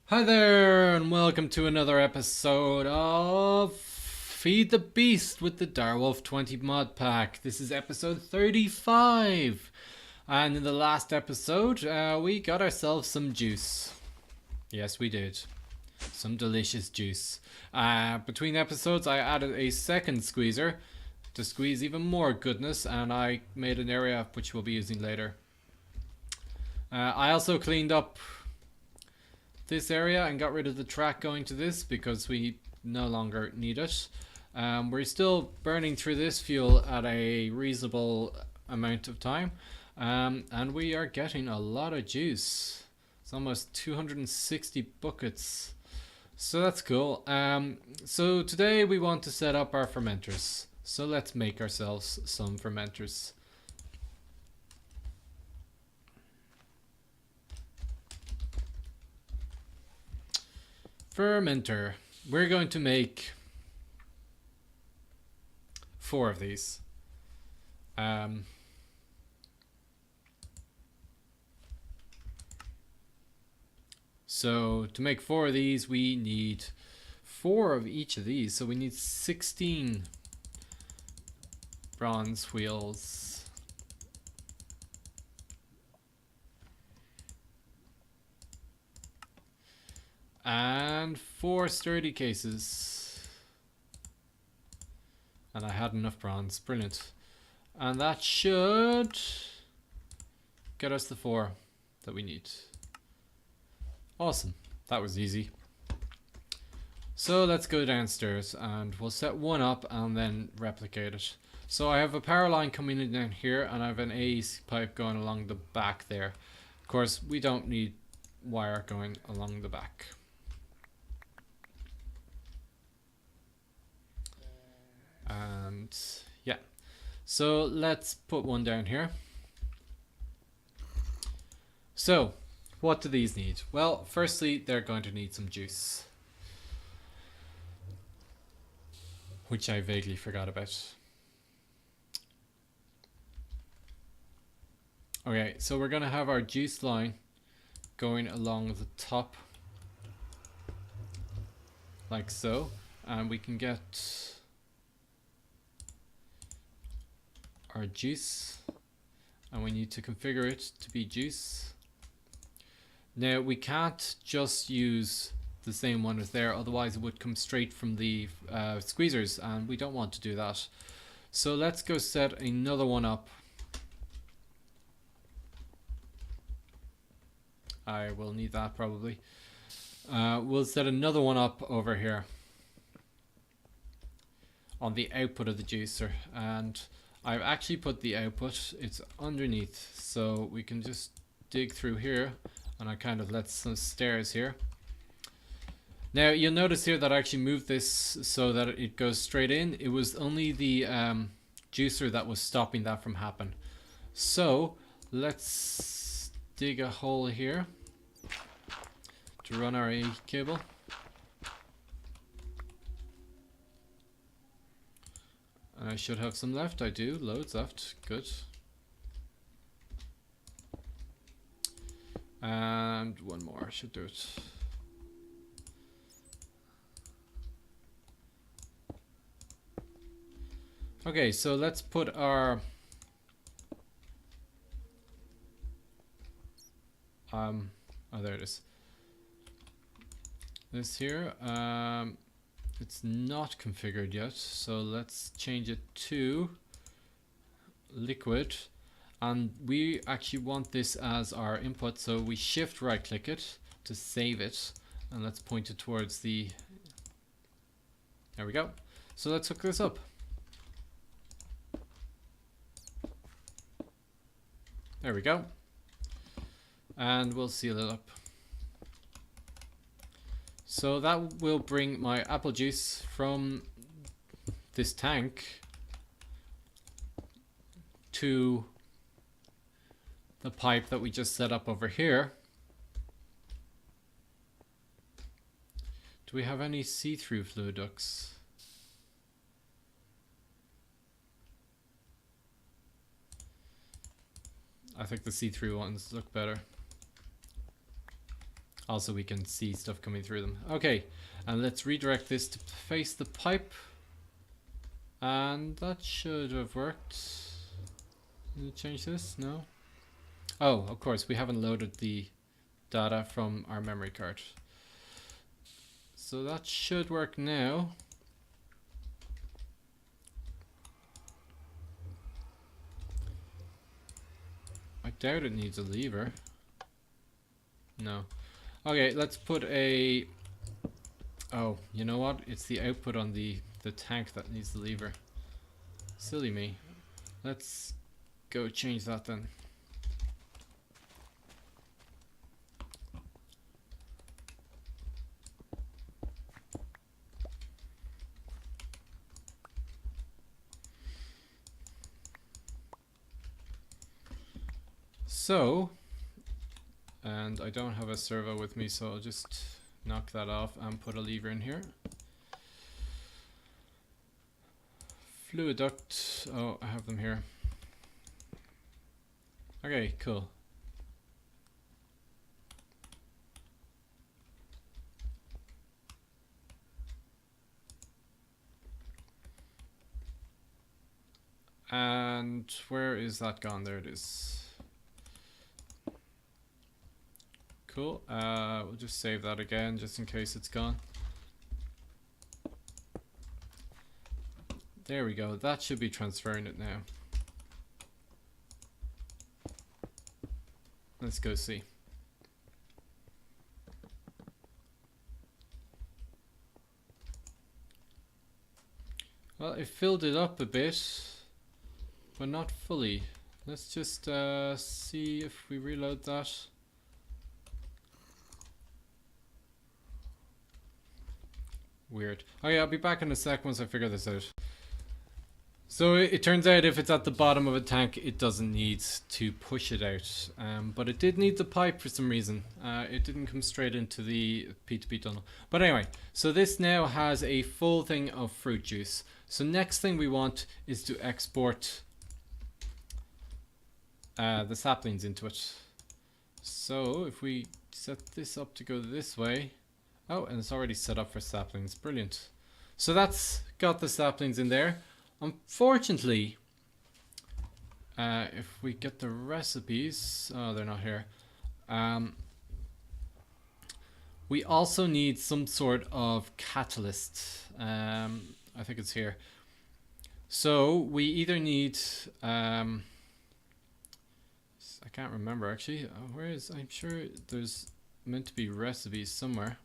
Hi there, and welcome to another episode of Feed the Beast with the Direwolf20 Mod Pack. This is episode 35, and in the last episode, we got ourselves some juice. Yes, we did. Some delicious juice. Between episodes, I added a second squeezer to squeeze even more goodness, and I made an area which we'll be using later. I also cleaned up this area and got rid of the track going to this because we no longer need it. We're still burning through this fuel at a reasonable amount of time, and we are getting a lot of juice. It's almost 260 buckets, so that's cool. So today we want to set up our fermenters, so let's make ourselves some fermenters. Fermenter. We're going to make 4 of these. So to make 4 of these, we need 4 of each of these. So we need 16 bronze wheels. And 4 sturdy cases. And I had enough bronze. Brilliant. And that should get us the 4 that we need. Awesome. That was easy. So let's go downstairs and we'll set one up and then replicate it. So I have a power line coming in down here and I have an AC pipe going along the back there. Of course, we don't need wire going along the back. And yeah, so let's put one down here. So what do these need? Well, firstly, they're going to need some juice, which I vaguely forgot about. Okay, so we're going to have our juice line going along the top like so, and we can get our juice, and we need to configure it to be juice. Now we can't just use the same one as there, otherwise it would come straight from the squeezers, and we don't want to do that. So let's go set another one up. I will need that probably. We'll set another one up over here on the output of the juicer, and I've actually put the output, it's underneath, so we can just dig through here, and I kind of let some stairs here. Now you'll notice here that I actually moved this so that it goes straight in. It was only the juicer that was stopping that from happening. So let's dig a hole here to run our A cable. I should have some left. I do. Loads left. Good. And one more. Should do it. Okay, so let's put our oh, there it is. This here. It's not configured yet, so let's change it to liquid, and we actually want this as our input, so we shift right click it to save it, and let's point it towards the, there we go. So let's hook this up. There we go, and we'll seal it up. So that will bring my apple juice from this tank to the pipe that we just set up over here. Do we have any see-through fluid ducts? I think the see-through ones look better. Also, we can see stuff coming through them. Okay, and let's redirect this to face the pipe. And that should have worked. Did it change this? No? Oh, of course, we haven't loaded the data from our memory card. So that should work now. I doubt it needs a lever. No. Okay, let's put a... Oh, you know what? It's the output on the tank that needs the lever. Silly me. Let's go change that then. So, and I don't have a servo with me, so I'll just knock that off and put a lever in here. Fluid duct, oh, I have them here. Okay, cool. And where is that gone? There it is. Cool. We'll just save that again just in case it's gone. There we go. That should be transferring it now. Let's go see. Well, it filled it up a bit, but not fully. Let's just see if we reload that. Weird. Oh yeah, I'll be back in a sec once I figure this out. So it turns out if it's at the bottom of a tank, it doesn't need to push it out. But it did need the pipe for some reason. It didn't come straight into the P2P tunnel. But anyway, so this now has a full thing of fruit juice. So next thing we want is to export the saplings into it. So if we set this up to go this way. Oh, and it's already set up for saplings. Brilliant. So that's got the saplings in there. Unfortunately, if we get the recipes, oh, they're not here. We also need some sort of catalyst. I think it's here. So we either need, I can't remember actually. Where is? I'm sure there's meant to be recipes somewhere.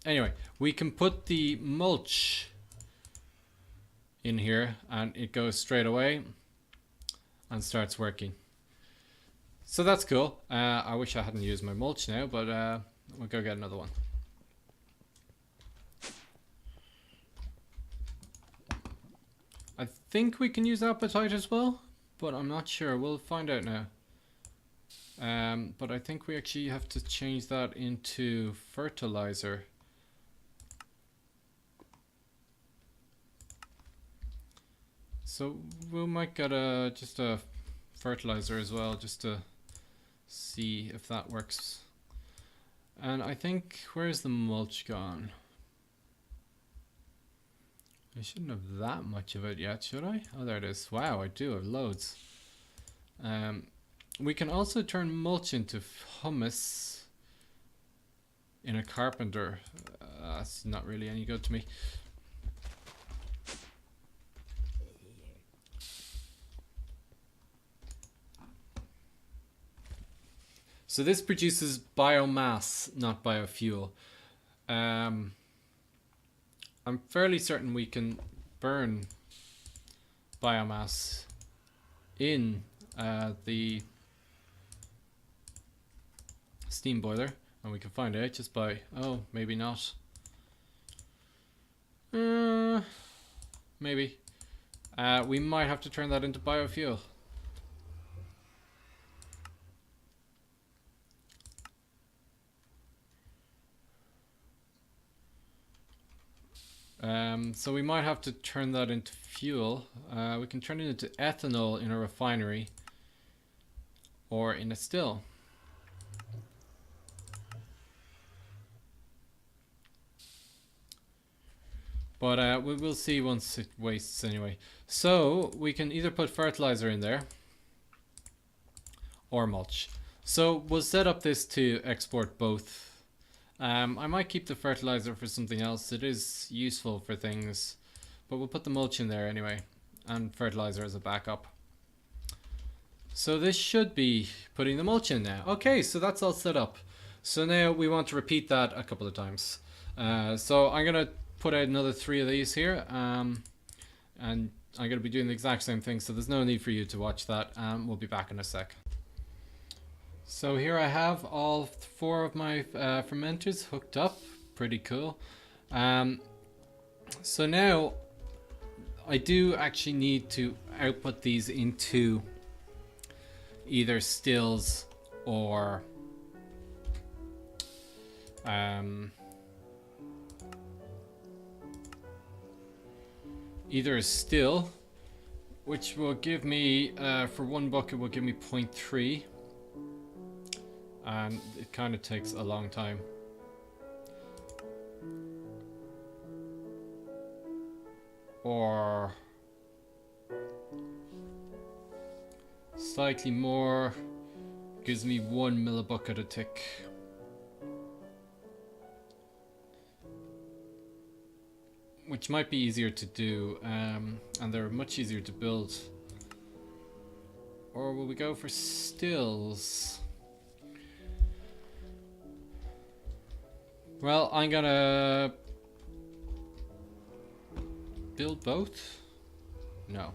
Anyway, we can put the mulch in here and it goes straight away and starts working. So that's cool. I wish I hadn't used my mulch now, but we'll go get another one. I think we can use appetite as well, but I'm not sure. We'll find out now. But I think we actually have to change that into fertilizer. So we might get just a fertilizer as well, just to see if that works. And I think, where's the mulch gone? I shouldn't have that much of it yet, should I? Oh, there it is. Wow, I do have loads. We can also turn mulch into humus in a carpenter. That's not really any good to me. So this produces biomass, not biofuel. I'm fairly certain we can burn biomass in the steam boiler, and we can find out just by, oh, maybe not. Maybe. We might have to turn that into biofuel. So we might have to turn that into fuel. We can turn it into ethanol in a refinery. or in a still. But we will see once it wastes anyway. So we can either put fertilizer in there or mulch. So we'll set up this to export both. I might keep the fertilizer for something else. It is useful for things, but we'll put the mulch in there anyway, and fertilizer as a backup. So this should be putting the mulch in now. Okay, so that's all set up. So now we want to repeat that a couple of times. So I'm gonna put out another 3 of these here, and I'm gonna be doing the exact same thing, so there's no need for you to watch that. We'll be back in a sec. So here I have all 4 of my fermenters hooked up. Pretty cool. So now I do actually need to output these into either stills or either a still, which will give me for 1 bucket will give me 0.3, and it kind of takes a long time. Or slightly more, gives me 1 millibucket a tick. Which might be easier to do, and they're much easier to build. Or will we go for stills? Well, I'm gonna build both? No.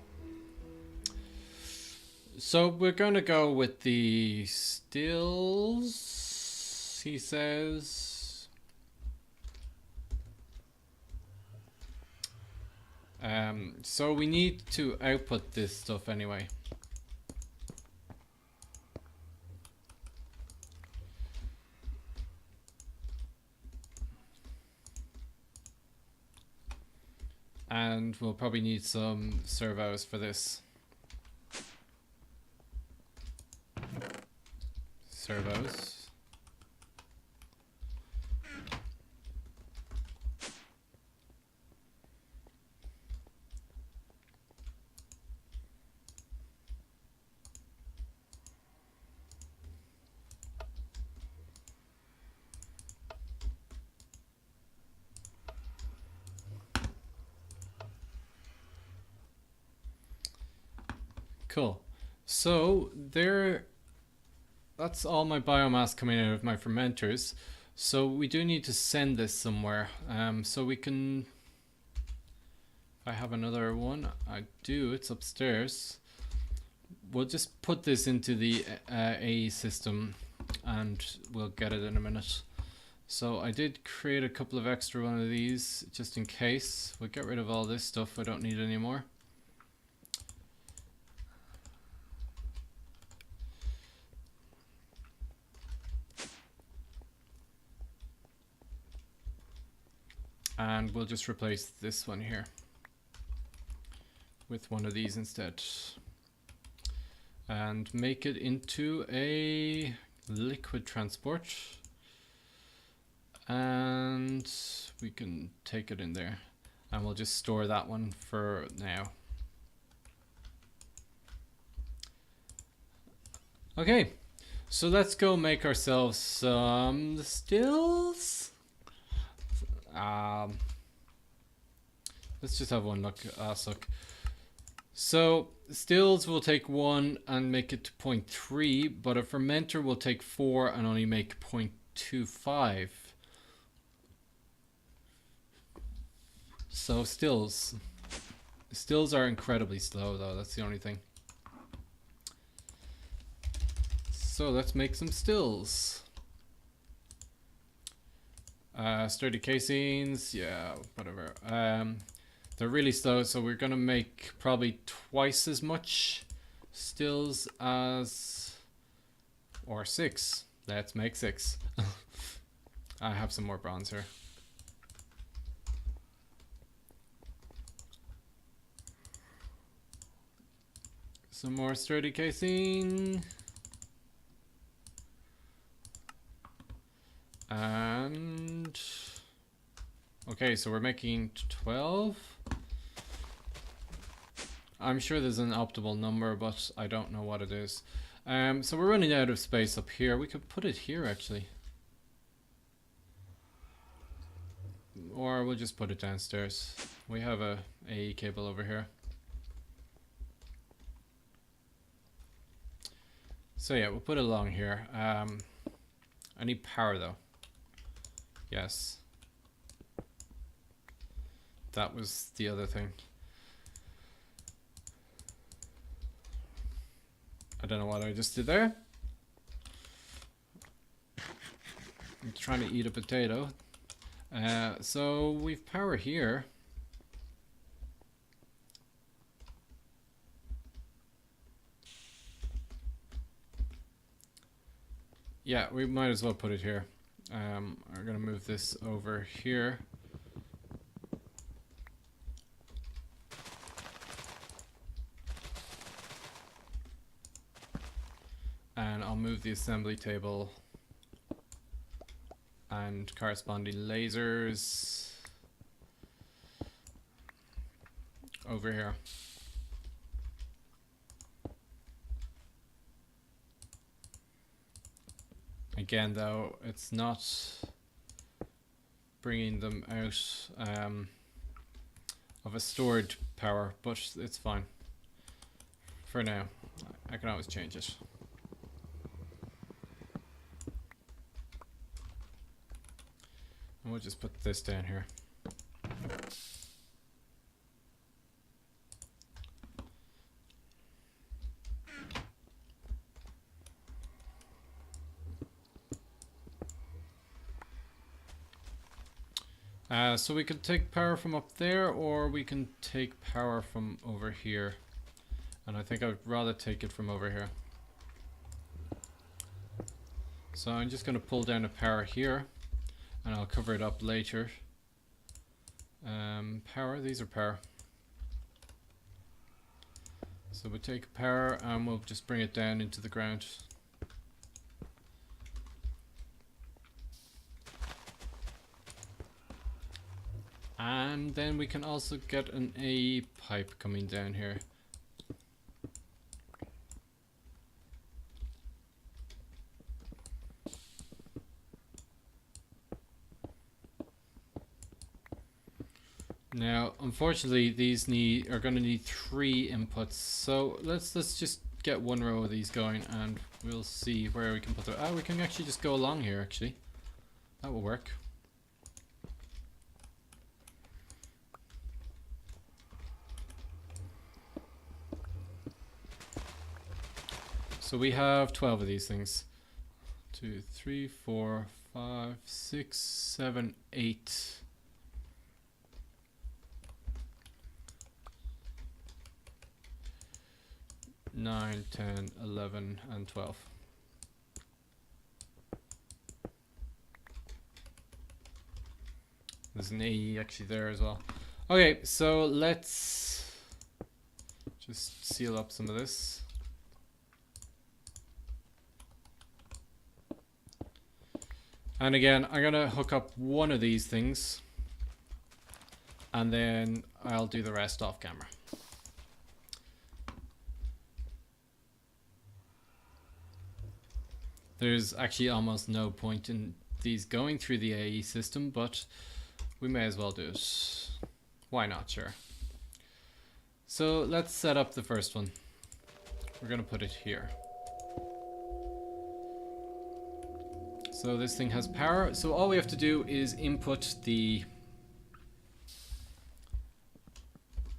So we're gonna go with the stills, he says. So we need to output this stuff anyway. And we'll probably need some servos for this. Servos. Cool. So that's all my biomass coming out of my fermenters. So we do need to send this somewhere. So we can, if I have another one, I do, it's upstairs. We'll just put this into the A system and we'll get it in a minute. So I did create a couple of extra one of these just in case. We'll get rid of all this stuff I don't need anymore. And we'll just replace this one here with one of these instead. And make it into a liquid transport. And we can take it in there. And we'll just store that one for now. Okay, so let's go make ourselves some stills. Let's just have one look. Look. So stills will take 1 and make it to 0.3, but a fermenter will take 4 and only make 0.25. So stills are incredibly slow though, that's the only thing. So let's make some stills. Sturdy casings, yeah, whatever. They're really slow, so we're gonna make probably twice as much stills as, or 6. Let's make 6. I have some more bronze here. Some more sturdy casing. And okay, so we're making 12. I'm sure there's an optimal number, but I don't know what it is. So we're running out of space up here. We could put it here actually. Or we'll just put it downstairs. We have a AE cable over here. So yeah, we'll put it along here. I need power though. Yes. That was the other thing. I don't know what I just did there. I'm trying to eat a potato. So we've power here. Yeah, we might as well put it here. We're gonna move this over here. And I'll move the assembly table and corresponding lasers over here. Again though, it's not bringing them out of a stored power, but it's fine for now. I can always change it. And we'll just put this down here. So we can take power from up there, or we can take power from over here. And I think I would rather take it from over here. So I'm just going to pull down the power here, and I'll cover it up later. Power, these are power. So we take power and we'll just bring it down into the ground. And then we can also get an A pipe coming down here. Now, unfortunately, these are going to need 3 inputs. So let's just get one row of these going, and we'll see where we can put them. Oh, we can actually just go along here. Actually, that will work. So we have 12 of these things. 2, 3, 4, 5, 6, 7, 8. 9, 10, 11, and 12. There's an AE actually there as well. Okay, so let's just seal up some of this. And again, I'm gonna hook up one of these things, and then I'll do the rest off camera. There's actually almost no point in these going through the AE system, but we may as well do it. Why not? Sure. So let's set up the first one. We're gonna put it here. So this thing has power. So all we have to do is input the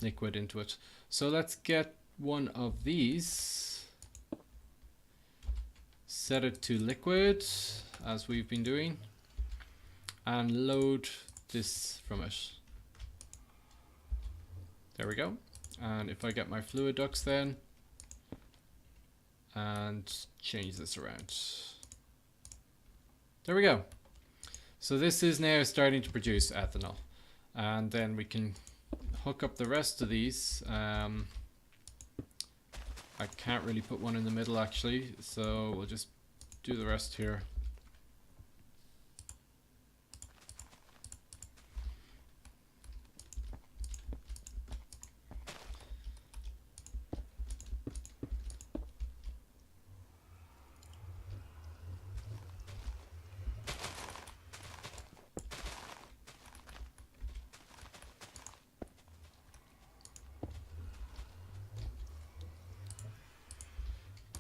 liquid into it. So let's get one of these, set it to liquid as we've been doing, and load this from it. There we go. And if I get my fluid ducts then and change this around. There we go. So this is now starting to produce ethanol, and then we can hook up the rest of these. I can't really put one in the middle actually, so we'll just do the rest here.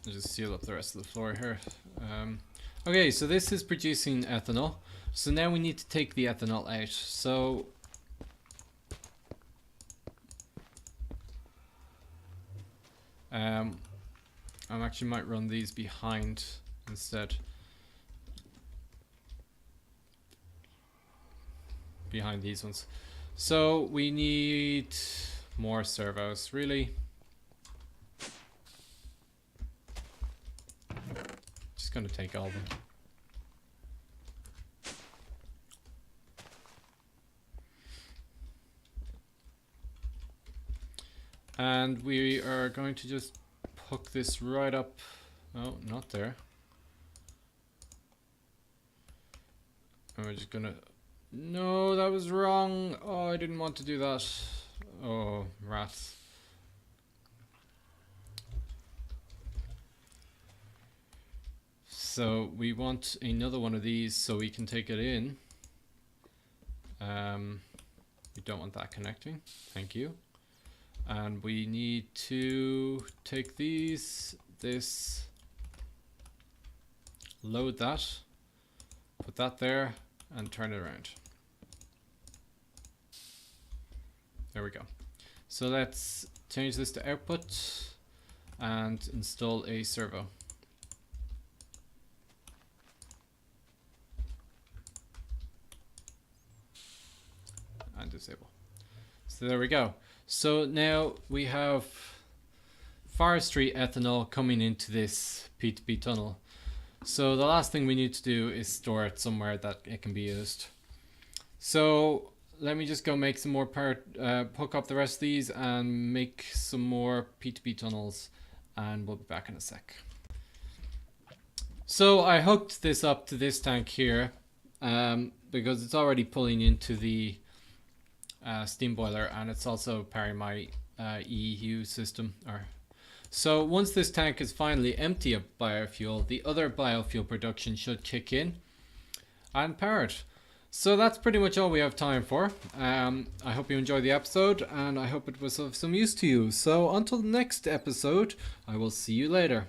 I'll just seal up the rest of the floor here. Okay, so this is producing ethanol. So now we need to take the ethanol out. So I actually might run these behind instead. Behind these ones. So we need more servos, really. Just gonna take all of them. And we are going to just hook this right up. Oh, not there. And we're just gonna... No, that was wrong. Oh, I didn't want to do that. Oh, rats. So we want another one of these so we can take it in. We don't want that connecting. Thank you. And we need to take these, this, load that, put that there, and turn it around. There we go. So let's change this to output and install a servo. And disable. So there we go. So now we have forestry ethanol coming into this P2P tunnel. So the last thing we need to do is store it somewhere that it can be used. So let me just go make some more hook up the rest of these and make some more P2P tunnels, and we'll be back in a sec. So I hooked this up to this tank here because it's already pulling into the steam boiler, and it's also powering my EU system. So once this tank is finally empty of biofuel, the other biofuel production should kick in and power it. So that's pretty much all we have time for. I hope you enjoyed the episode, and I hope it was of some use to you. So until the next episode, I will see you later.